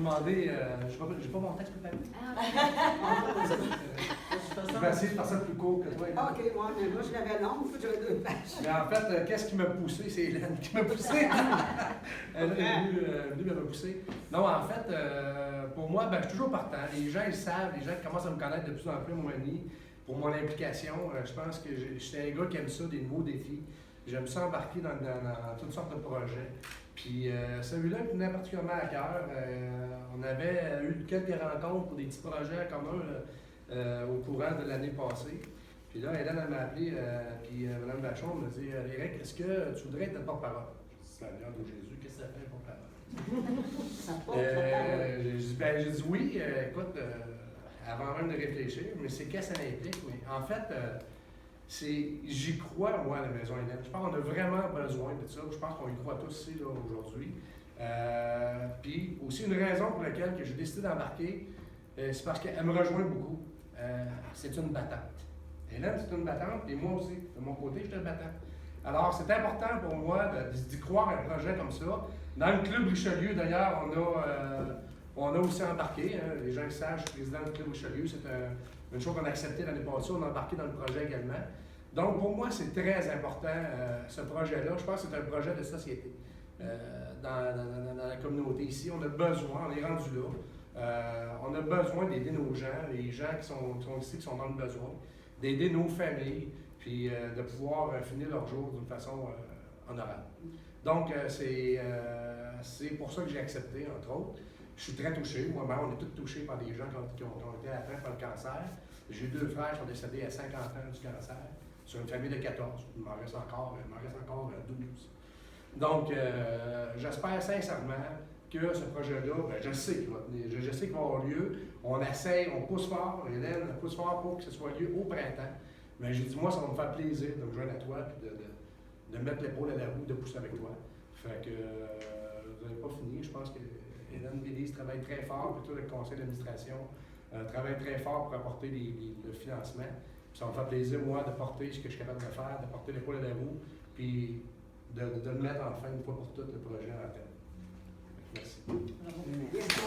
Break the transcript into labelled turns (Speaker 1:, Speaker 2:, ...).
Speaker 1: demander, j'ai pas mon texte préparé. Je vais essayer de faire ça plus court que toi.
Speaker 2: OK, moi je l'avais long, il faut que j'avais 2 pages.
Speaker 1: Mais en fait, qu'est-ce qui m'a poussé? C'est Hélène qui m'a poussé. Elle est venue me pousser. Non, en fait, pour moi, je suis toujours partant. Les gens, ils savent, les gens qui commencent à me connaître de plus en plus, mon ami, pour mon implication. Je pense que j'étais un gars qui aime ça, des nouveaux défis. J'aime ça embarquer dans toutes sortes de projets. Puis celui-là me tenait particulièrement à cœur. On avait eu quelques rencontres pour des petits projets communs au courant de l'année passée. Puis là, Hélène, elle m'a appelé, puis Mme Vachon m'a dit Éric, est-ce que tu voudrais être notre porte-parole? Je dis Seigneur de Jésus, qu'est-ce que ça fait, porte-parole? J'ai dit oui, écoute, avant même de réfléchir, mais c'est qu'est-ce que ça implique? Mais en fait, j'y crois, moi, à la Maison Hélène. Je pense qu'on a vraiment besoin de ça. Je pense qu'on y croit tous ici, là, aujourd'hui. Puis aussi, une raison pour laquelle j'ai décidé d'embarquer, c'est parce qu'elle me rejoint beaucoup. C'est une battante. Hélène, c'est une battante, et moi aussi, de mon côté, je suis un battant. Alors, c'est important pour moi d'y croire à un projet comme ça. Dans le Club Richelieu, d'ailleurs, on a aussi embarqué. Hein, les gens le savent, je suis président du Club Richelieu. C'est une chose qu'on a acceptée l'année passée. On a embarqué dans le projet également. Donc, pour moi, c'est très important, ce projet-là. Je pense que c'est un projet de société. Dans la communauté ici, on a besoin, on est rendu là. On a besoin d'aider nos gens, les gens qui sont ici, qui sont dans le besoin, d'aider nos familles, puis de pouvoir finir leur jour d'une façon honorable. Donc, c'est pour ça que j'ai accepté, entre autres. Je suis très touché. Moi-même, on est tous touchés par des gens qui ont été atteints par le cancer. J'ai 2 frères qui sont décédés à 50 ans du cancer, sur une famille de 14. Il m'en reste encore 12. Donc, j'espère sincèrement que ce projet-là, je sais qu'il va tenir, je sais qu'il va avoir lieu. On essaye, on pousse fort, Hélène pousse fort pour que ce soit lieu au printemps. Mais j'ai dit, moi, ça va me faire plaisir de me joindre à toi et de mettre l'épaule à la roue, de pousser avec toi. Fait que vous n'avez pas fini. Je pense que Hélène Bélise travaille très fort, puis tout le conseil d'administration travaille très fort pour apporter le financement. Puis ça me fait plaisir, moi, de porter ce que je suis capable de faire, de porter l'épaule à la roue, puis de le mettre enfin une fois pour toutes le projet en tête. Merci.
Speaker 2: Merci.